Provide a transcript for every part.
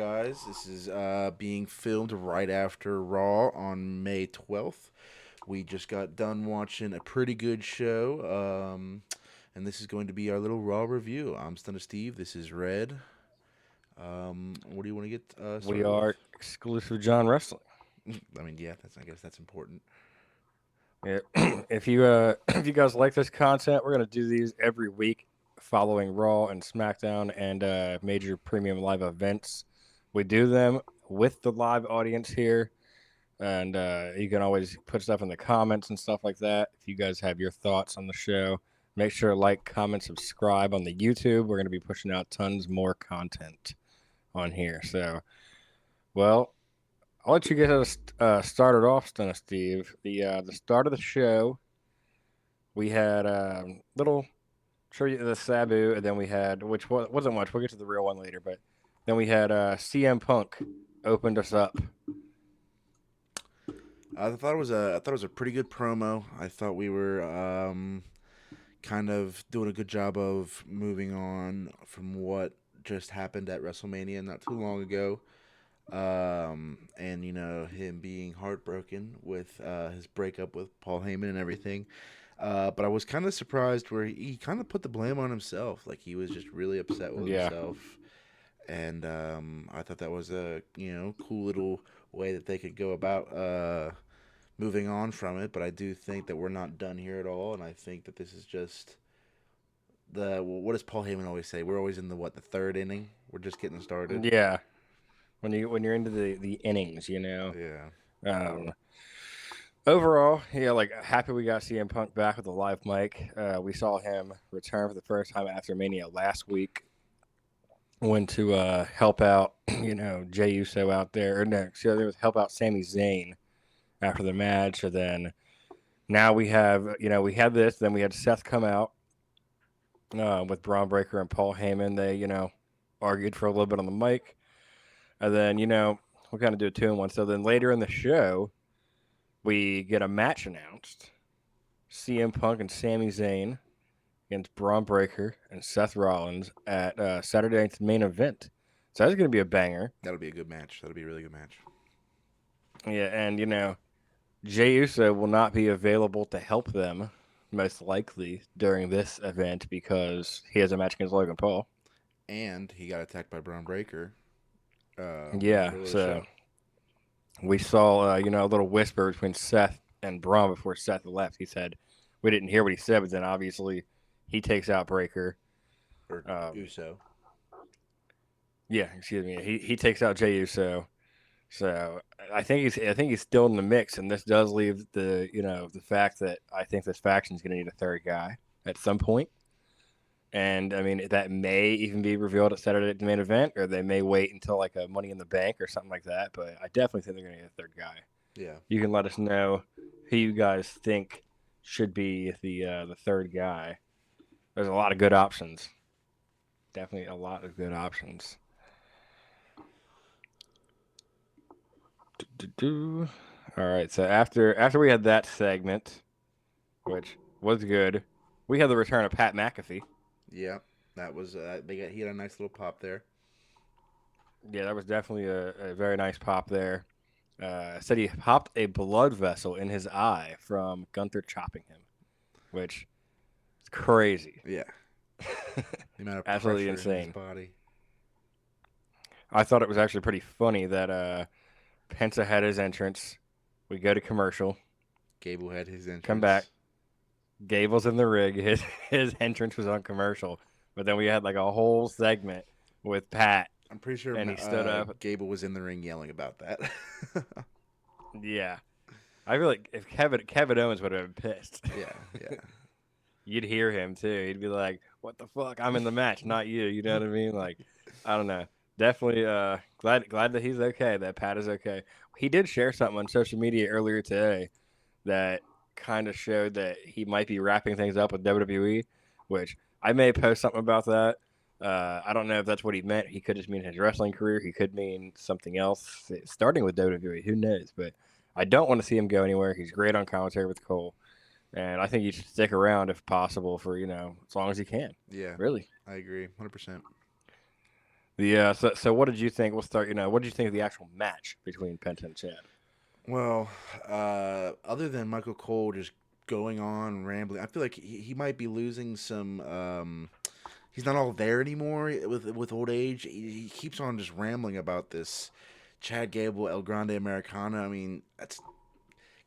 guys. This is being filmed right after Raw on May 12th. We just got done watching a pretty good show, and this is going to be our little Raw review. I'm Stunna Steve. This is Red. What do you want to get We started with? are exclusive John Wrestling. I mean, yeah, I guess that's important. Yeah. if you if you guys like this content, we're gonna do these every week, following Raw and SmackDown and major premium live events. We do them with the live audience here, and you can always put stuff in the comments and stuff like that. If you guys have your thoughts on the show, make sure to like, comment, subscribe on the YouTube. We're gonna be pushing out tons more content on here. So, well, I'll let you get us started off, Steve. The start of the show, we had little tribute to the Sabu, and then we had, which wasn't much. We'll get to the real one later, but then we had CM Punk opened us up. I thought it was a pretty good promo. I thought we were kind of doing a good job of moving on from what just happened at WrestleMania not too long ago. And him being heartbroken with his breakup with Paul Heyman and everything. But I was kind of surprised where he kind of put the blame on himself. Like he was just really upset with Yeah, himself, and I thought that was a cool little way that they could go about moving on from it. But I do think that we're not done here at all, and I think that this is just what does Paul Heyman always say? We're always in the third inning. We're just getting started. yeah. When you're into the innings, you know. Yeah. Um, Overall, yeah, like happy we got CM Punk back with the live mic. We saw him return for the first time after Mania last week. Went to help out, Jey Uso out there, or no, excuse me, help out Sami Zayn after the match. And then now we have, we had this. Then we had Seth come out with Braun Breaker and Paul Heyman. They, argued for a little bit on the mic, and then we kind of do a 2-in-1. So then later in the show, we get a match announced: CM Punk and Sami Zayn against Braun Breaker and Seth Rollins at Saturday night's main event. So that's going to be a banger. That'll be a good match. That'll be a really good match. Yeah, and Jey Uso will not be available to help them, most likely, during this event because he has a match against Logan Paul. And he got attacked by Braun Breaker in the Yeah, middle of the so show. we saw, a little whisper between Seth and Braun before Seth left. He said, we didn't hear what he said, but then obviously he takes out Breaker. Or Um, Uso. yeah, excuse me. He takes out Jey Uso. So I think he's still in the mix, and this does leave the fact that I think this faction is going to need a third guy at some point. And I mean that may even be revealed at Saturday at the main event, or they may wait until like a Money in the Bank or something like that. But I definitely think they're going to need a third guy. Yeah. You can let us know who you guys think should be the third guy. There's a lot of good options. Definitely a lot of good options. Do-do-do. All right, so after we had that segment, which was good, we had the return of Pat McAfee. Yeah. That was he had a nice little pop there. Yeah, that was definitely a very nice pop there. Said he popped a blood vessel in his eye from Gunther chopping him, which is crazy. Yeah. The amount of Absolutely pressure in his insane. body. I thought it was actually pretty funny that Penta had his entrance. We go to commercial, Gable had his come back. entrance. Gable's in the rig. His entrance was on commercial, but then we had like a whole segment with Pat, I'm pretty sure and he stood up. Gable was in the ring yelling about that. Yeah, I feel like if Kevin Owens would have been pissed, Yeah, yeah. you'd hear him too. He'd be like, "What the fuck? I'm in the match, not you." You know what I mean? Like, I don't know. Definitely glad that he's okay. That Pat is okay. He did share something on social media earlier today that kind of showed that he might be wrapping things up with WWE, which I may post something about that. I don't know if that's what he meant. He could just mean his wrestling career. He could mean something else, starting with WWE. Who knows? But I don't want to see him go anywhere. He's great on commentary with Cole, and I think he should stick around if possible for as long as he can. Yeah, Really. I agree. 100%. Yeah. So what did you think? We'll start. What did you think of the actual match between Penta and Chad? Well, other than Michael Cole just going on rambling, I feel like he might be losing some. He's not all there anymore with old age. He keeps on just rambling about this Chad Gable El Grande Americana. I mean, that's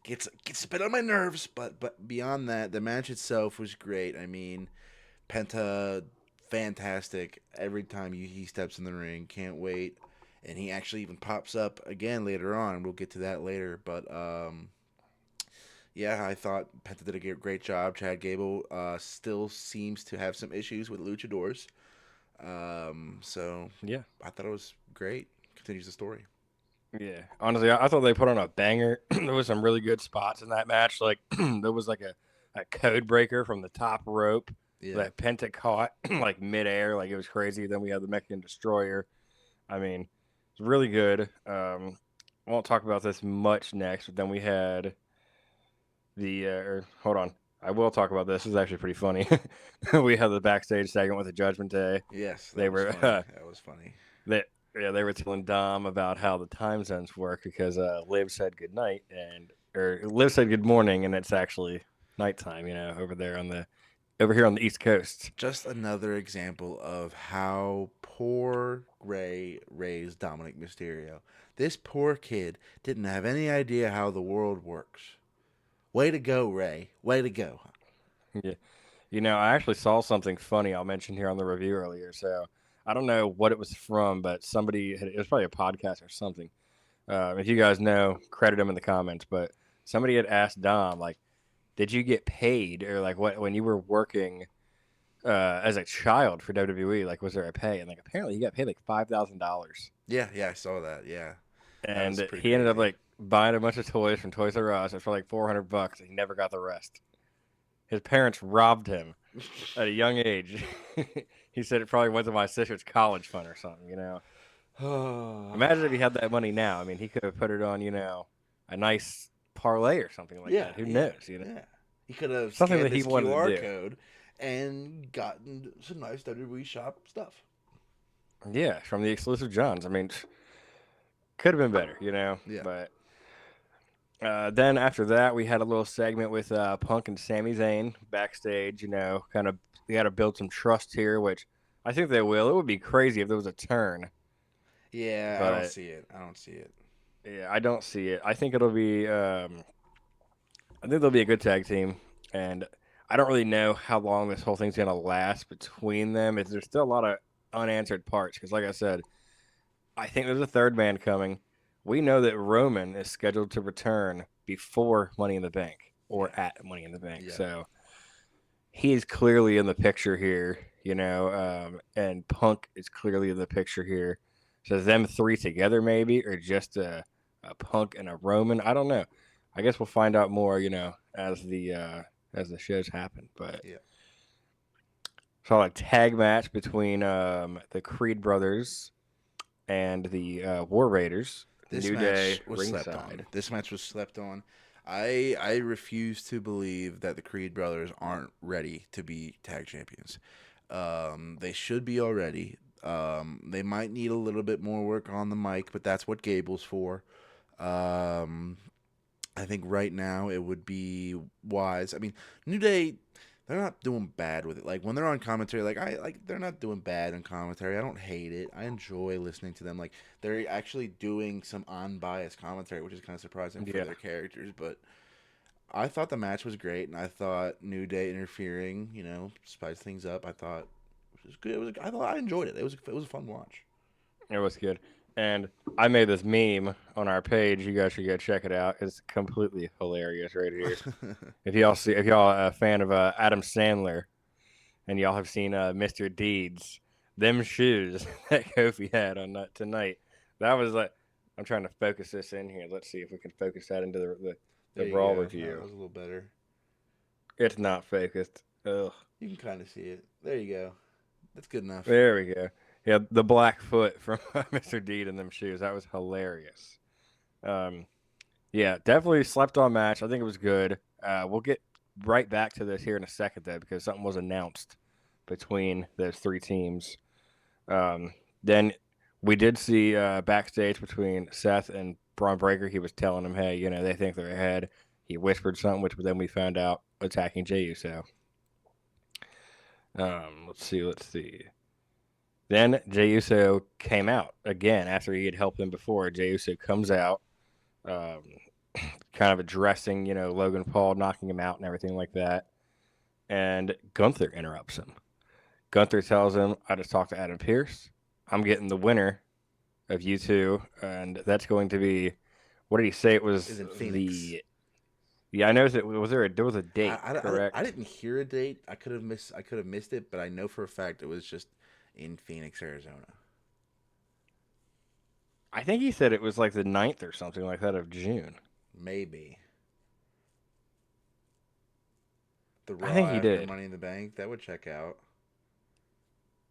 gets a bit on my nerves, but beyond that, the match itself was great. I mean, Penta, fantastic every time he steps in the ring. Can't wait. And he actually even pops up again later on. We'll get to that later. But yeah, I thought Penta did a great job. Chad Gable still seems to have some issues with luchadors. So Yeah. I thought it was great. Continues the story. Yeah. Honestly, I thought they put on a banger. There was some really good spots in that match. Like there was like a code breaker from the top rope Yeah. that Penta caught like midair, like it was crazy. Then we had the Mexican Destroyer. I mean, it's really good. I won't talk about this much next, but then we had hold on. I will talk about this. This is actually pretty funny. We had the backstage segment with the Judgment Day. Yes, They that was were funny. That was funny. they they were telling Dom about how the time zones work because Liv said good night or Liv said good morning, and it's actually nighttime. Over here on the East Coast. Just another example of how poor Ray raised Dominic Mysterio. This poor kid didn't have any idea how the world works. Way to go, Ray. Way to go. Yeah. I actually saw something funny I'll mention here on the review earlier. So I don't know what it was from, but it was probably a podcast or something. If you guys know, credit them in the comments. But somebody had asked Dom, like, did you get paid or like what when you were working as a child for WWE? Like, was there a pay? And like, apparently he got paid like $5,000, Yeah, I saw that. Yeah, that was and pretty he ended up crazy. like buying a bunch of toys from Toys R Us for like $400. And he never got the rest. His parents robbed him at a young age. He said it probably went to my sister's college fund or something. Imagine if he had that money now. I mean, he could have put it on, a nice parlay or something like Yeah, that. Who yeah, knows? yeah. He could have Something scanned that he his wanted QR to do. code and gotten some nice WWE shop stuff. Yeah, from the exclusive Johns. I mean, could have been better. Yeah. But then after that, we had a little segment with Punk and Sami Zayn backstage. Kind of we got to build some trust here, which I think they will. It would be crazy if there was a turn, Yeah, I don't but see it. I don't see it. yeah, I don't see it. I think it'll be. I think they'll be a good tag team, and I don't really know how long this whole thing's gonna last between them. There's still a lot of unanswered parts because, like I said, I think there's a third man coming. We know that Roman is scheduled to return before Money in the Bank or Yeah. at Money in the Bank, Yeah. so he is clearly in the picture here. And Punk is clearly in the picture here. So them three together, maybe, or just a Punk and a Roman. I don't know. I guess we'll find out more, as the shows happen. But Yeah. saw a tag match between the Creed brothers and the War Raiders. This New Day match was slept on. ringside. This match was slept on. I refuse to believe that the Creed brothers aren't ready to be tag champions. They should be already. They might need a little bit more work on the mic, but that's what Gable's for. Um, I think right now it would be wise. I mean, New Day, they're not doing bad with it. Like when they're on commentary, they're not doing bad in commentary. I don't hate it. I enjoy listening to them. Like they're actually doing some unbiased commentary, which is kind of surprising for Yeah. their characters. But I thought the match was great, and I thought New Day interfering, spice things up. I thought it was good. I enjoyed it. It was a fun watch. It was good. And I made this meme on our page. You guys should go check it out. It's completely hilarious right here. If y'all are a fan of Adam Sandler and y'all have seen Mr. Deeds, them shoes that Kofi had on that tonight, that was like, I'm trying to focus this in here. Let's see if we can focus that into There the you Raw go. review. That was a little better. It's not focused. Ugh. You can kind of see it. There you go. That's good enough. There we go. Yeah, the black foot from Mr. Deed in them shoes. That was hilarious. Yeah, definitely slept on match. I think it was good. We'll get right back to this here in a second, though, because something was announced between those three teams. Then We did see backstage between Seth and Braun Breaker. He was telling him, hey, they think they're ahead. He whispered something, which then we found out attacking Jey Uso. Let's see. Then Jey Uso came out again after he had helped him before. Jey Uso comes out, um, kind of addressing, Logan Paul, knocking him out and everything like that. And Gunther interrupts him. Gunther tells him, I just talked to Adam Pearce. I'm getting the winner of you two, and that's going to be, what did he say? It was in Phoenix. Yeah, I know that there was a date, I correct? didn't hear a date. I could have missed it, but I know for a fact it was just in Phoenix, Arizona. I think he said it was like the 9th or something like that of June. Maybe the I Raw think he after did. Money in the Bank that would check out.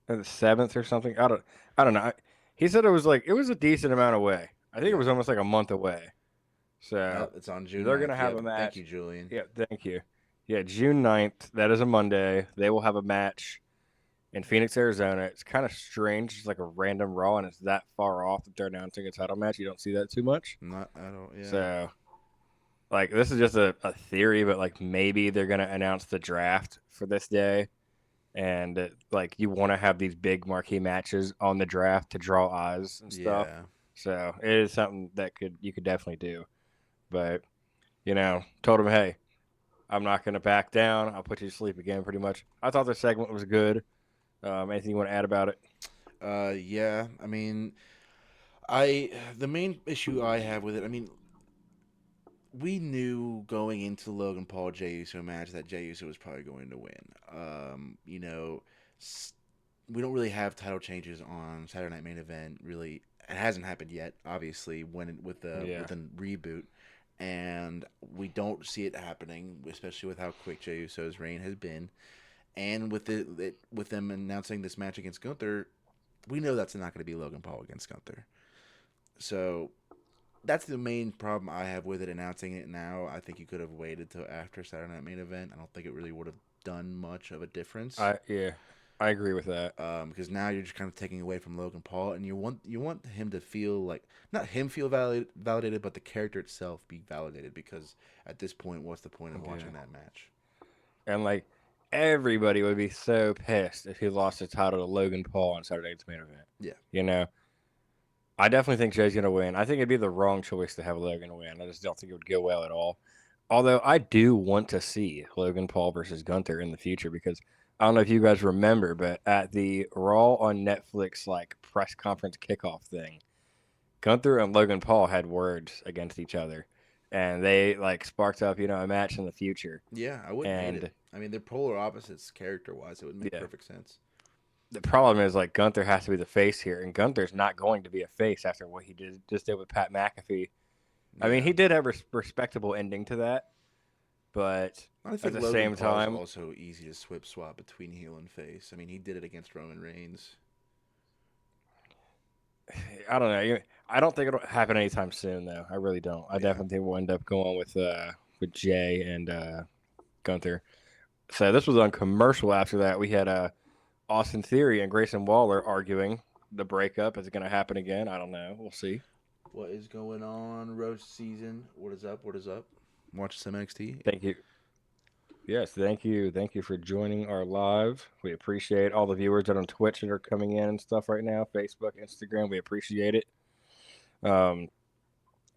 Or the 7th or something. I don't know. He said it was a decent amount away. I think it Yeah. was almost like a month away. No, So it's on June they're 9th. gonna have Yep. a Thank you, match. Julian. Yeah, thank you. Yeah, June 9th. That is a Monday. They will have a match in Phoenix, Arizona. It's kind of strange. It's like a random Raw, and it's that far off that they're announcing a title match. You don't see that too much. Not I don't. Yeah. So, like, this is just a theory, but like maybe they're gonna announce the draft for this day, and like you want to have these big marquee matches on the draft to draw eyes and stuff. Yeah. So it is something that you could definitely do. But told him, hey, I'm not gonna back down. I'll put you to sleep again, pretty much. I thought the segment was good. Anything you want to add about it? Yeah. I mean, the main issue I have with it. I mean, we knew going into the Logan Paul Jey Uso match that Jey Uso was probably going to win. We don't really have title changes on Saturday Night Main Event. Really, it hasn't happened yet. Obviously, Yeah. with a reboot, and we don't see it happening, especially with how quick Jey Uso's reign has been, and with them announcing this match against Gunther, we know that's not going to be Logan Paul against Gunther. So that's the main problem I have with it announcing it now. I think you could have waited till after Saturday Night Main Event. I don't think it really would have done much of a difference. Yeah, I agree with that. Because now you're just kind of taking away from Logan Paul, and you want him to feel like not him feel validated, but the character itself be validated. Because at this point, what's the point of Yeah. watching that match? And like everybody would be so pissed if he lost the title to Logan Paul on Saturday Night's Main Event. Yeah, You know, I definitely think Jay's gonna win. I think it'd be the wrong choice to have Logan win. I just don't think it would go well at all. Although I do want to see Logan Paul versus Gunther in the future because I don't know if you guys remember, but at the Raw on Netflix like press conference kickoff thing, Gunther and Logan Paul had words against each other, and they like sparked up a match in the future. yeah, I wouldn't hate it. And I mean, they're polar opposites character wise. It would make yeah, perfect sense. the problem is like Gunther has to be the face here, and Gunther's not going to be a face after what he did with Pat McAfee. I mean, Yeah, he did have a respectable ending to that, but I at think the Logan same Paul is time, also easy to swap between heel and face. I mean, he did it against Roman Reigns. I don't know. I don't think it'll happen anytime soon, though. I really don't. I Yeah. definitely think we'll end up going with Jay and Gunther. So this was on commercial. After that, we had Austin Theory and Grayson Waller arguing the breakup. Is it going to happen again? I don't know. We'll see. What is going on, roast season? What is up? What is up? Watch some NXT. Thank you. Yes, thank you. Thank you for joining our live. We appreciate all the viewers that are on Twitch that are coming in and stuff right now. Facebook, Instagram. We appreciate it. Um,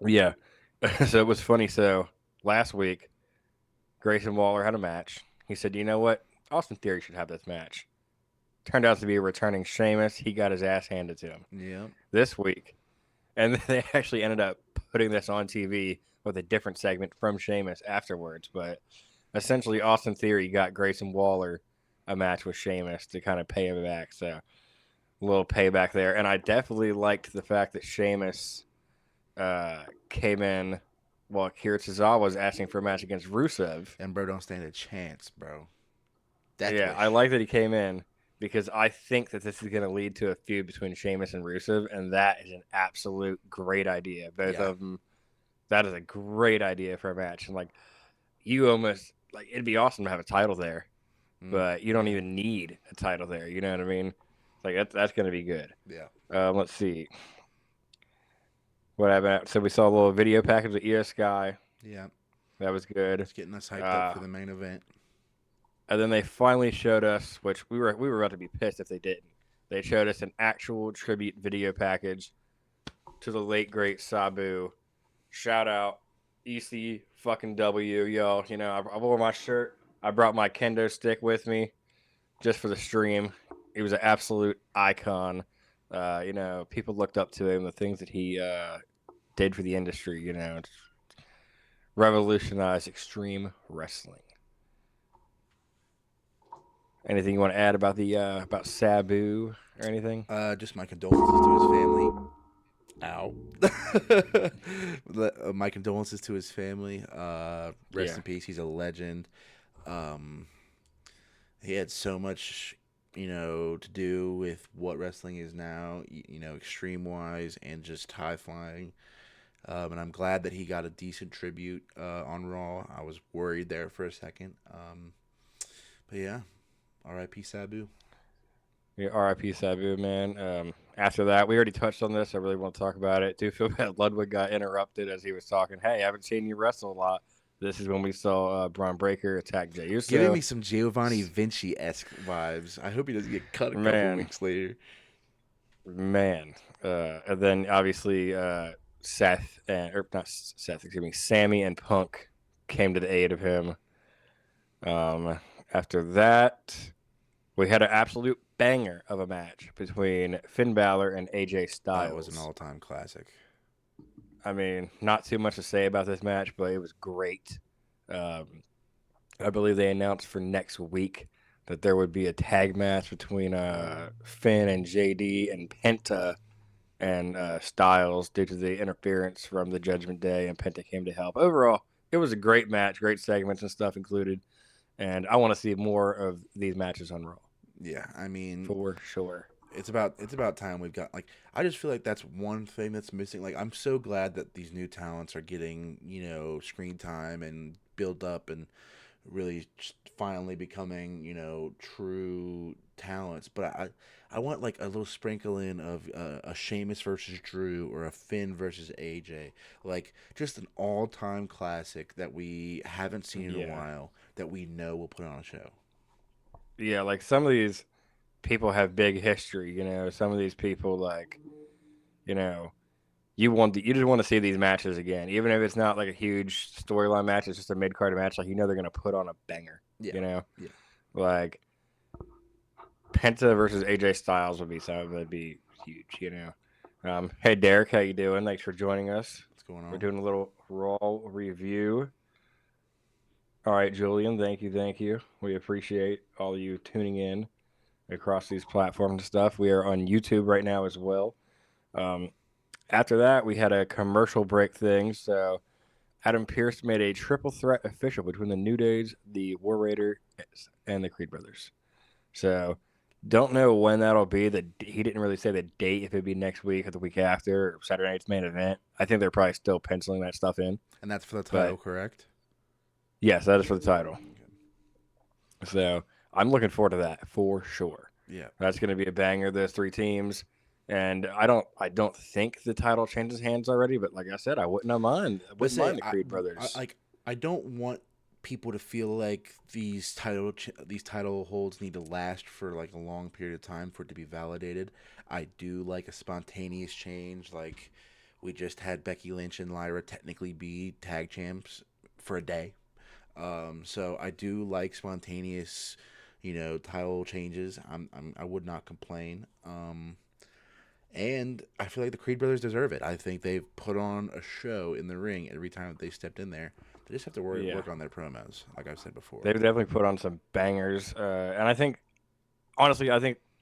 yeah. So it was funny. So last week, Grayson Waller had a match. He said, "You know what? Austin Theory should have this match." Turned out to be a returning Sheamus. He got his ass handed to him Yeah. this week, and they actually ended up putting this on TV with a different segment from Sheamus afterwards. But essentially, Austin Theory got Grayson Waller a match with Sheamus to kind of pay him back. So a little payback there, and I definitely liked the fact that Sheamus came in while Akira Tozawa was asking for a match against Rusev. And bro, don't stand a chance, bro. Yeah, I like that he came in because I think that this is going to lead to a feud between Sheamus and Rusev, and that is an absolute great idea. Both of them, that is a great idea for a match. And like, you almost it'd be awesome to have a title there, but you don't even need a title there. You know what I mean? Like that's going to be good. Yeah. Let's see what happened. So we saw a little video package of EO Sky. Yeah. That was good. It's getting us hyped up for the main event. And then they finally showed us, which we were about to be pissed if they didn't. They showed us an actual tribute video package to the late great Sabu. Shout out EC fucking W, y'all. You know, I wore my shirt. I brought my kendo stick with me just for the stream. He was an absolute icon. You know, people looked up to him, the things that he did for the industry, you know, revolutionized extreme wrestling. Anything you want to add about the about Sabu or anything? Just my condolences to his family. Ow. My condolences to his family. Rest in peace. He's a legend. He had so much, you know, to do with what wrestling is now, you know, extreme wise and just high flying. And I'm glad that he got a decent tribute on Raw. I was worried there for a second. But yeah, R.I.P. Sabu. Yeah, R.I.P. Sabu, man. After that, we already touched on this. I really want to talk about it. Do feel bad Ludwig got interrupted as he was talking. Hey, I haven't seen you wrestle a lot. This is when we saw Braun Breaker attack Jey Uso. Giving me some Giovanni Vinci-esque vibes. I hope he doesn't get cut a couple weeks later. Man. And then, obviously, Seth, or not Seth, excuse me, Sammy and Punk came to the aid of him. After that, we had an absolute banger of a match between Finn Balor and AJ Styles. That was an all-time classic. I mean, not too much to say about this match, but it was great. I believe they announced for next week that there would be a tag match between Finn and JD and Penta and Styles due to the interference from the Judgment Day, and Penta came to help. Overall, it was a great match, great segments and stuff included, and I want to see more of these matches on Raw. Yeah, I mean, for sure. It's about time we've got, like, I just feel like that's one thing that's missing. Like, I'm so glad that these new talents are getting, you know, screen time and build up and really finally becoming, you know, true talents. But I want, like, a little sprinkle in of a Sheamus versus Drew or a Finn versus AJ. Like, just an all-time classic that we haven't seen in a while that we know will put on a show. Yeah, like some of these people have big history, you know. Some of these people, like, you know, you just want to see these matches again, even if it's not like a huge storyline match. It's just a mid-card match. Like, you know, they're gonna put on a banger. Yeah. You know, yeah. Like Penta versus AJ Styles would be something that'd be huge. You know. Hey Derek, how you doing? Thanks for joining us. What's going on? We're doing a little Raw review. All right, Julian, thank you. We appreciate all of you tuning in across these platforms and stuff. We are on YouTube right now as well. After that, we had a commercial break thing. So Adam Pearce made a triple threat official between the New Days, the War Raiders, and the Creed Brothers. So don't know when that'll be. He didn't really say the date, if it'd be next week or the week after, or Saturday night's main event. I think they're probably still penciling that stuff in. And that's for the title, correct? Yes, that is for the title. So I'm looking forward to that for sure. Yeah, that's going to be a banger. Those three teams, and I don't think the title changes hands already. But like I said, I wouldn't mind. I wouldn't mind the Creed brothers. I don't want people to feel like these title holds need to last for like a long period of time for it to be validated. I do like a spontaneous change. Like, we just had Becky Lynch and Lyra technically be tag champs for a day. So I do like spontaneous, you know, title changes. I would not complain. And I feel like the Creed brothers deserve it. I think they've put on a show in the ring every time that they stepped in there. They just have to work on their promos, like I've said before. They've definitely put on some bangers. And I think, honestly,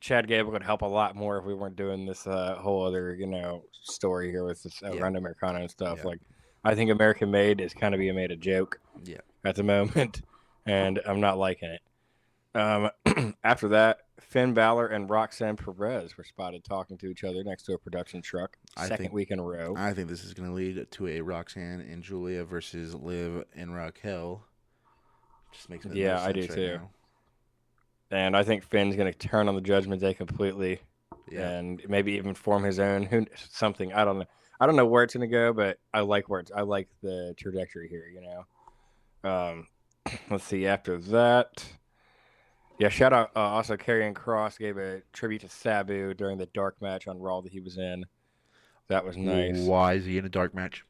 Chad Gable could help a lot more if we weren't doing this whole other, you know, story here with this Round Americana and stuff. Yeah. Like, I think American Made is kind of being made a joke at the moment, and I'm not liking it. After that, Finn Balor and Roxanne Perez were spotted talking to each other next to a production truck. Second week in a row. I think this is going to lead to a Roxanne and Julia versus Liv and Raquel. Just makes no sense. I do too. Now. And I think Finn's going to turn on the Judgment Day completely. Yeah. and maybe even form his own something. I don't know. I don't know where it's gonna go, but I like I like the trajectory here. Let's see. After that, yeah. Shout out. Also, Karrion Cross gave a tribute to Sabu during the dark match on Raw that he was in. That was nice. Why is he in a dark match?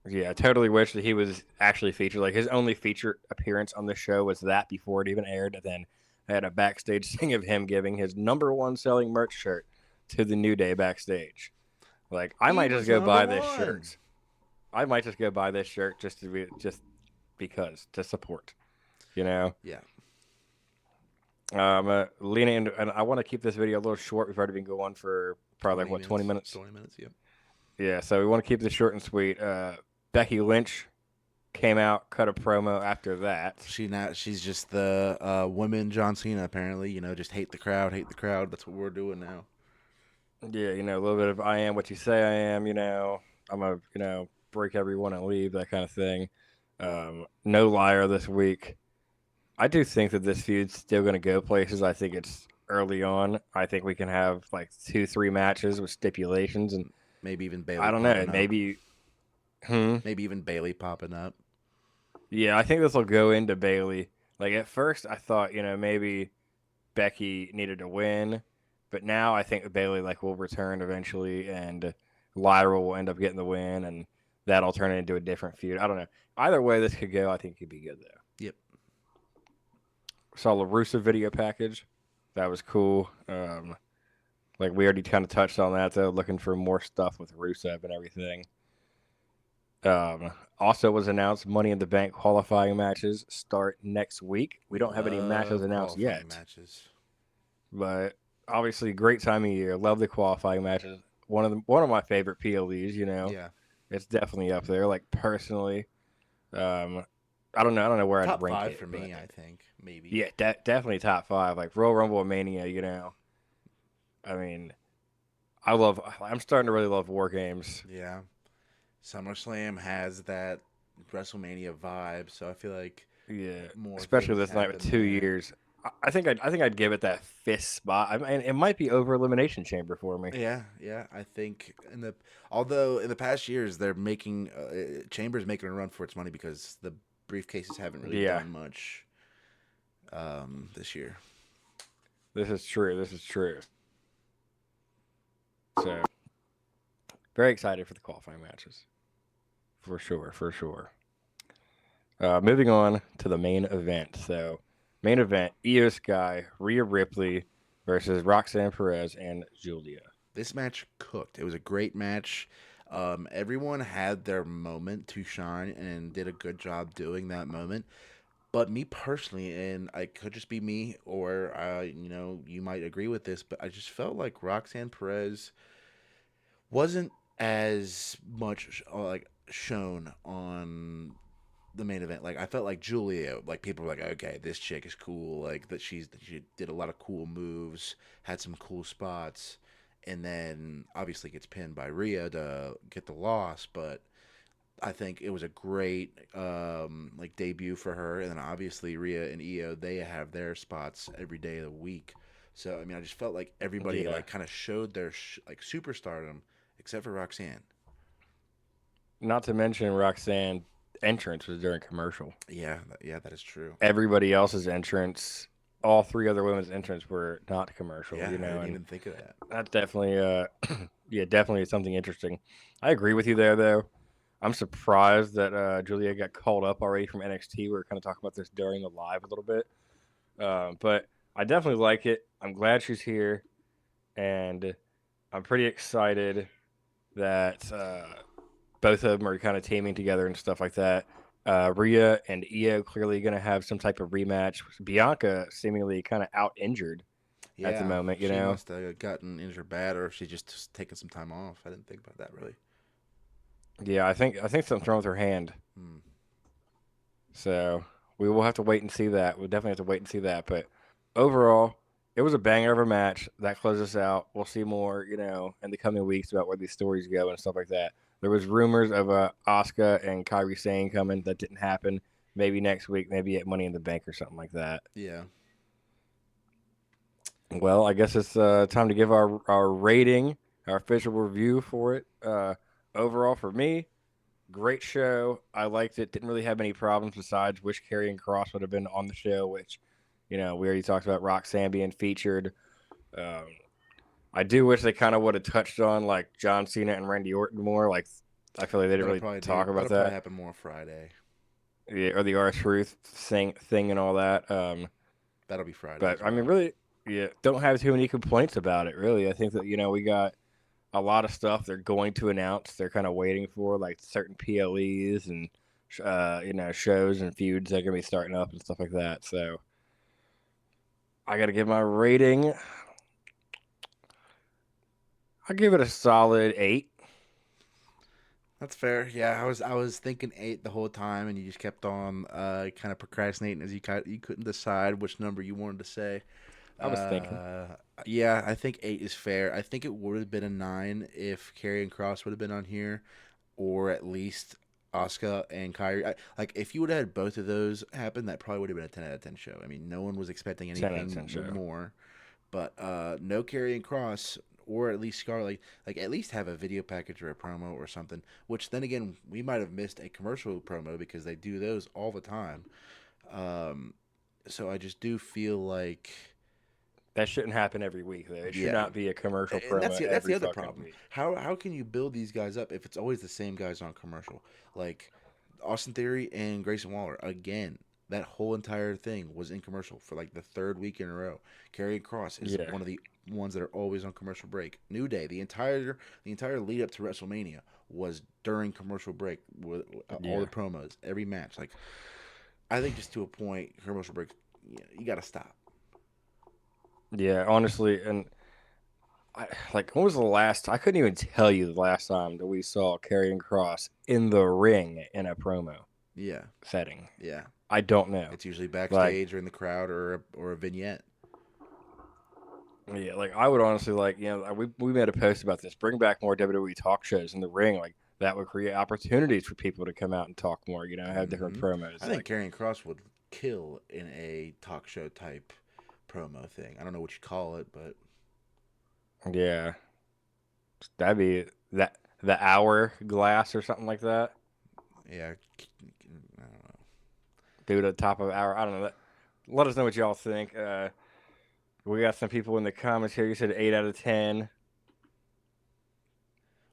Yeah, I totally wish that he was actually featured. Like his only feature appearance on the show was that before it even aired. And then I had a backstage thing of him giving his #1 selling merch shirt to the New Day backstage. Like I He might just was go number buy this one. shirt. I might just go buy this shirt just because to support. You know. Yeah. Lena and I want to keep this video a little short. We've already been going for probably 20 like 20 minutes. minutes. 20 minutes, yep. Yeah, so we want to keep this short and sweet. Becky Lynch came out, cut a promo after that. She's just the women John Cena apparently. Just hate the crowd, hate the crowd. That's what we're doing now. Yeah, a little bit of I am what you say I am. I'm a break everyone and leave, that kind of thing. No liar this week. I do think that this feud's still going to go places. I think it's early on. I think we can have like 2-3 matches with stipulations, and Maybe even Bailey I don't know, popping up. maybe. Maybe even Bailey popping up. Yeah, I think this will go into Bailey. Like at first, I thought maybe Becky needed to win, but now I think Bailey will return eventually, and Lyra will end up getting the win, and that'll turn it into a different feud. I don't know. Either way this could go, I think it could be good though. Yep. Saw the Rusev video package. That was cool. We already kind of touched on that though, looking for more stuff with Rusev and everything. Also was announced Money in the Bank qualifying matches start next week. We don't have any matches announced yet. Matches. But obviously, great time of year. Love the qualifying matches. One of my favorite PLEs. Yeah. It's definitely up there. Like personally, I don't know where Top I'd rank 5 it for me, I think maybe. Yeah, definitely top 5. Like Royal Rumble and Mania. I mean, I'm starting to really love War Games. Yeah. SummerSlam has that WrestleMania vibe, so I feel like more especially things this night with happen 2 there. years. I think I'd give it that 5th spot. I mean, it might be over Elimination Chamber for me. Yeah. I think although in the past years they're making Chambers making a run for its money because the briefcases haven't really done much this year. This is true. So, very excited for the qualifying matches. For sure. Moving on to the main event. So, main event, Io Sky, Rhea Ripley versus Roxanne Perez and Julia. This match cooked. It was a great match. Everyone had their moment to shine and did a good job doing that moment. But me personally, and I could just be me, or you might agree with this, but I just felt like Roxanne Perez wasn't as much shown on the main event. Like I felt like Julia, like people were like, okay, this chick is cool. Like she did a lot of cool moves, had some cool spots, and then obviously gets pinned by Rhea to get the loss. But I think it was a great debut for her, and then obviously Rhea and Io, they have their spots every day of the week. So I mean, I just felt like everybody kind of showed their superstardom, except for Roxanne. Not to mention Roxanne entrance was during commercial. Yeah, that is true. Everybody else's entrance, all 3 other women's entrance were not commercial. Yeah, I didn't even think of that. That's definitely, definitely something interesting. I agree with you there, though. I'm surprised that Julia got called up already from NXT. We were kind of talking about this during the live a little bit, but I definitely like it. I'm glad she's here, and I'm pretty excited that both of them are kind of teaming together and stuff like that. Rhea and Io clearly going to have some type of rematch. Bianca seemingly kind of out injured at the moment. She must have gotten injured bad, or she just taken some time off. I didn't think about that really. Yeah, I think something's wrong with her hand. So we will have to wait and see that. We'll definitely have to wait and see that. But overall, it was a banger of a match that closed us out. We'll see more, in the coming weeks about where these stories go and stuff like that. There was rumors of Asuka and Kairi Sane coming. That didn't happen. Maybe next week, maybe at Money in the Bank or something like that. Yeah. Well, I guess it's time to give our rating, our official review for it. Overall, for me, great show. I liked it. Didn't really have any problems besides wish Karrion Cross would have been on the show, which, we already talked about Roxanne being featured. Um, I do wish they kind of would have touched on like John Cena and Randy Orton more. Like, I feel like they didn't really talk about That'll probably that. happen more Friday. Yeah, or the R Truth thing and all that. That'll be Friday But as I mean, well. really, yeah, don't have too many complaints about it. Really, I think that we got a lot of stuff they're going to announce. They're kind of waiting for like certain PLEs and shows and feuds that are gonna be starting up and stuff like that. So I got to give my rating. I'll give it a solid 8. That's fair. Yeah, I was thinking 8 the whole time, and you just kept on kind of procrastinating as you couldn't decide which number you wanted to say. I was thinking. Uh, yeah, I think 8 is fair. I think it would have been a 9 if Karrion Cross would have been on here, or at least Asuka and Kyrie. Like if you would have had both of those happen, that probably would have been a 10 out of 10 show. I mean, no one was expecting 10 out of anything 10 show. more. But no Karrion Cross, or at least Scarlett, like at least have a video package or a promo or something. Which then again, we might have missed a commercial promo because they do those all the time. Um, so I just do feel like, That shouldn't happen every week, though. It should yeah, not be a commercial and promo that's every the other fucking problem. week. How can you build these guys up if it's always the same guys on commercial? Like Austin Theory and Grayson Waller again. That whole entire thing was in commercial for like the third week in a row. Karrion Cross is Yeah, one of the ones that are always on commercial break. New Day, the entire lead up to WrestleMania was during commercial break with all the yeah, promos, every match. Like I think just to a point, commercial break, you got to stop. yeah. Honestly, and like, when was the last? I couldn't even tell you the last time that we saw Karrion Cross in the ring in a promo Yeah, setting. yeah. I don't know. It's usually Like, backstage or in the crowd or a vignette. yeah, like I would honestly like, we made a post about this. Bring back more WWE talk shows in the ring. Like that would create opportunities for people to come out and talk more. Have different I promos. think Like, Karrion Cross would kill in a talk show type promo thing. I don't know what you call it, but yeah, that'd be that the hourglass or something like that. yeah, I don't know. Do it at the top of hour. I don't know. Let us know what y'all think. We got some people in the comments here. You said 8 out of 10.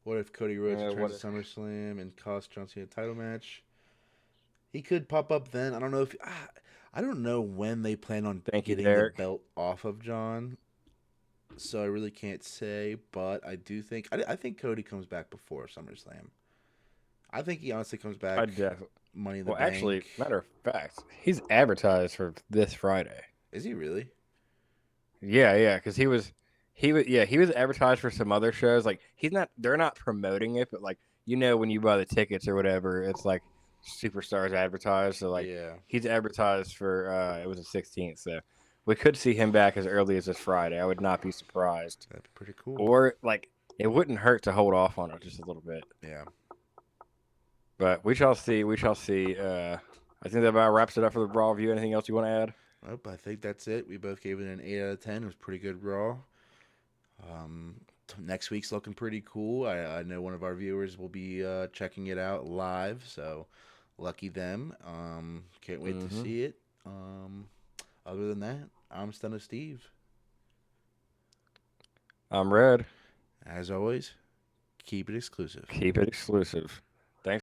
What if Cody Rhodes What returns if to SummerSlam and costs John Cena a title match? He could pop up then. I don't know if I don't know when they plan on Thank you, getting the Derek. belt off of John, so I really can't say. But I do think I think Cody comes back before SummerSlam. I think he honestly comes I back definitely. Money in the Well, actually, Bank. matter of fact, he's advertised for this Friday. Is he really? Yeah, yeah, because he was advertised for some other shows. Like he's not, they're not promoting it, but like when you buy the tickets or whatever, it's like superstars advertised. So like Yeah, he's advertised for it was the 16th, so we could see him back as early as this Friday. I would not be surprised, that'd be pretty cool. or like it wouldn't hurt to hold off on it just a little bit. Yeah. But we shall see. We shall see. I think that about wraps it up for the Raw review. Anything else you want to add? Nope, I think that's it. We both gave it an 8 out of 10. It was pretty good Raw. Next week's looking pretty cool. I know one of our viewers will be checking it out live, so lucky them. Can't wait to Mm-hmm. see it. Other than that, I'm Stunna Steve. I'm Red. As always, keep it exclusive. Keep it exclusive. Thanks.